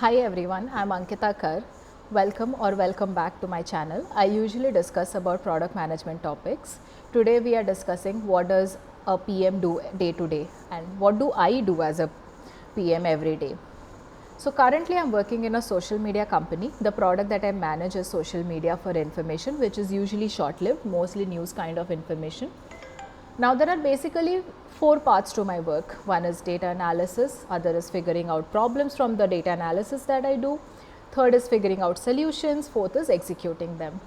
Hi everyone, I'm Ankita Kar. Welcome back to my channel. I usually discuss about product management topics. Today we are discussing what does a PM do day to day and what do I do as a PM every day. So currently I'm working in a social media company. The product that I manage is social media for information, which is usually short-lived, mostly news kind of information. Now there are basically four parts to my work. One is data analysis, other is figuring out problems from the data analysis that I do, third is figuring out solutions, fourth is executing them.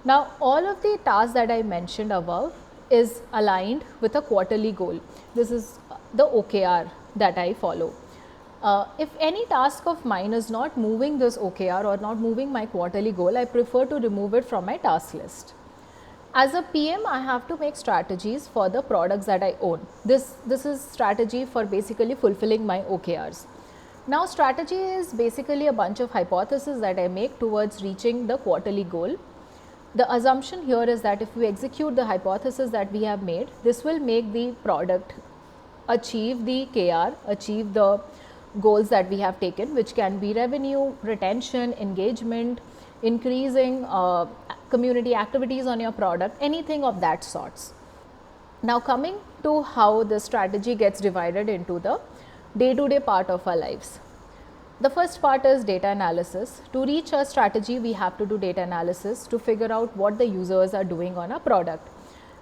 Now all of the tasks that I mentioned above is aligned with a quarterly goal. This is the OKR that I follow. If any task of mine is not moving this OKR or not moving my quarterly goal, I prefer to remove it from my task list. As a PM, I have to make strategies for the products that I own. This is strategy for basically fulfilling my OKRs. Now strategy is basically a bunch of hypotheses that I make towards reaching the quarterly goal. The assumption here is that if we execute the hypothesis that we have made, this will make the product achieve the KR, achieve the goals that we have taken, which can be revenue, retention, engagement, increasing community activities on your product, anything of that sorts. Now coming to how the strategy gets divided into the day-to-day part of our lives. The first part is data analysis. To reach a strategy, we have to do data analysis to figure out what the users are doing on a product.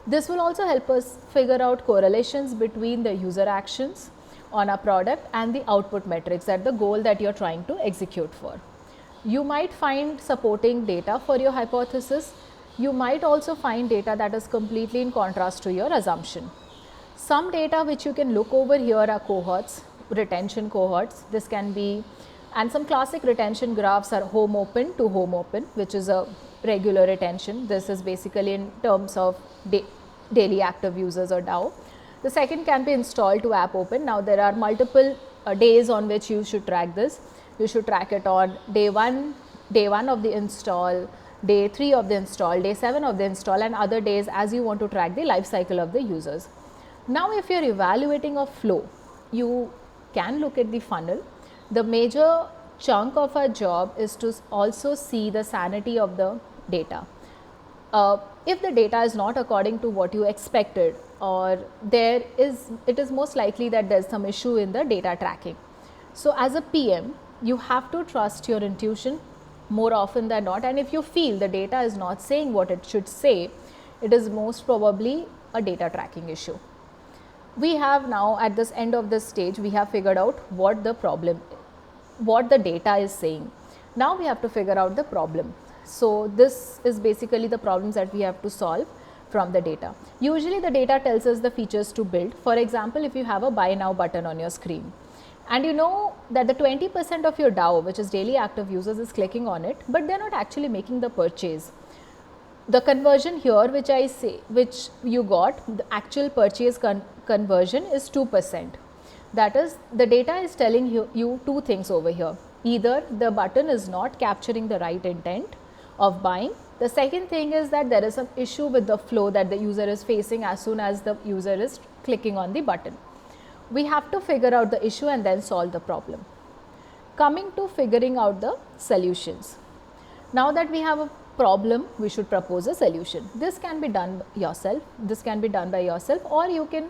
This will also help us figure out correlations between the user actions on a product and the output metrics, that the goal that you're trying to execute for. You might find supporting data for your hypothesis. You might also find data that is completely in contrast to your assumption. Some data which you can look over here are cohorts, retention cohorts. This can be, and some classic retention graphs are home open to home open, which is a regular retention. This is basically in terms of daily active users or DAO. The second can be installed to app open. Now there are multiple days on which you should track this. You should track it on day one of the install, day 3 of the install, day 7 of the install, and other days as you want to track the life cycle of the users. Now if you're evaluating a flow, you can look at the funnel. The major chunk of our job is to also see the sanity of the data. If the data is not according to what you expected, or it is most likely that there's some issue in the data tracking. So as a PM, you have to trust your intuition more often than not, and if you feel the data is not saying what it should say, it is most probably a data tracking issue. We have now, at this end of this stage, we have figured out what the data is saying. Now we have to figure out the problem. So this is basically the problems that we have to solve from the data. Usually the data tells us the features to build. For example, if you have a buy now button on your screen, and you know that the 20% of your DAO, which is daily active users, is clicking on it, but they're not actually making the purchase. The conversion here, which you got, the actual purchase conversion is 2%. That is, the data is telling you two things over here. Either the button is not capturing the right intent of buying. The second thing is that there is some issue with the flow that the user is facing as soon as the user is clicking on the button. We have to figure out the issue and then solve the problem. Coming to figuring out the solutions. Now that we have a problem, we should propose a solution. This can be done yourself. This can be done by yourself, or you can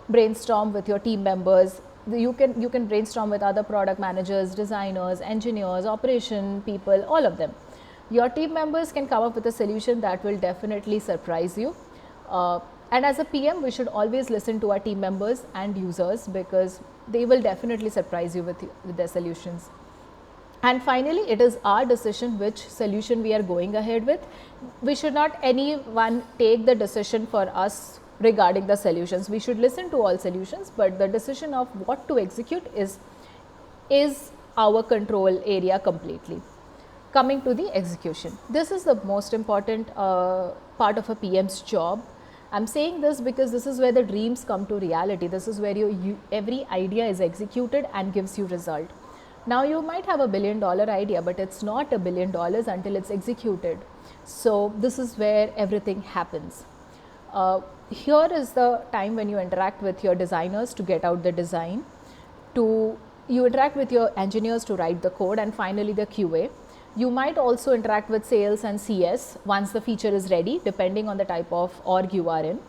brainstorm with your team members. You can brainstorm with other product managers, designers, engineers, operation people, all of them. Your team members can come up with a solution that will definitely surprise you. And as a PM, we should always listen to our team members and users, because they will definitely surprise you with their solutions. And finally, it is our decision which solution we are going ahead with. We should not anyone take the decision for us regarding the solutions. We should listen to all solutions, but the decision of what to execute is our control area completely. Coming to the execution. This is the most important part of a PM's job. I'm saying this because this is where the dreams come to reality. This is where every idea is executed and gives you result. Now you might have $1 billion idea, but it's not $1 billion until it's executed. So this is where everything happens. Here is the time when you interact with your designers to get out the design, to You interact with your engineers to write the code, and finally the QA. You might also interact with sales and CS once the feature is ready, depending on the type of org you are in.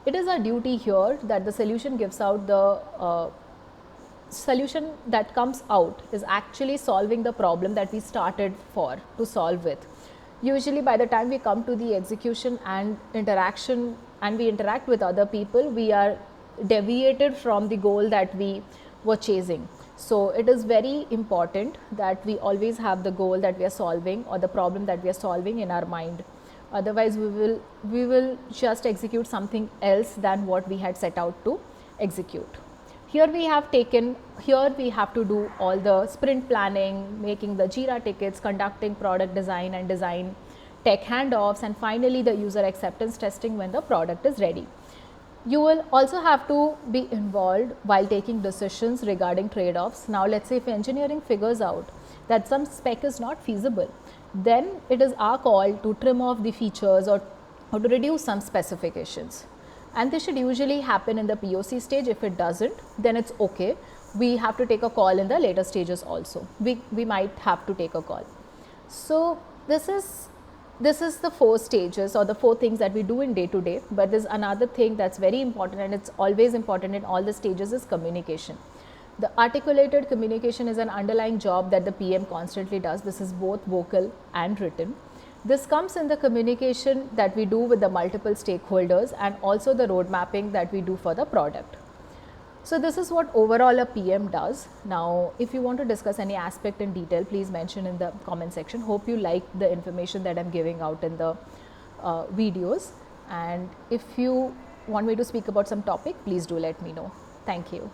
It is our duty here that the solution gives out the solution that comes out is actually solving the problem that we started for to solve with. Usually by the time we come to the execution and interaction and we interact with other people, we are deviated from the goal that we were chasing. So it is very important that we always have the goal that we are solving or the problem that we are solving in our mind. Otherwise we will just execute something else than what we had set out to execute. Here we have to do all the sprint planning, making the Jira tickets, conducting product design and design tech handoffs, and finally the user acceptance testing when the product is ready. You will also have to be involved while taking decisions regarding trade-offs. Now let's say if engineering figures out that some spec is not feasible, then it is our call to trim off the features or to reduce some specifications. And this should usually happen in the POC stage. If it doesn't, then it's okay. We have to take a call in the later stages also. We might have to take a call. So this is the 4 stages or the 4 things that we do in day to day. But there's another thing that's very important, and it's always important in all the stages, is communication. The articulated communication is an underlying job that the PM constantly does. This is both vocal and written. This comes in the communication that we do with the multiple stakeholders and also the road mapping that we do for the product. So this is what overall a PM does. Now, if you want to discuss any aspect in detail, please mention in the comment section. Hope you like the information that I'm giving out in the videos. And if you want me to speak about some topic, please do let me know. Thank you.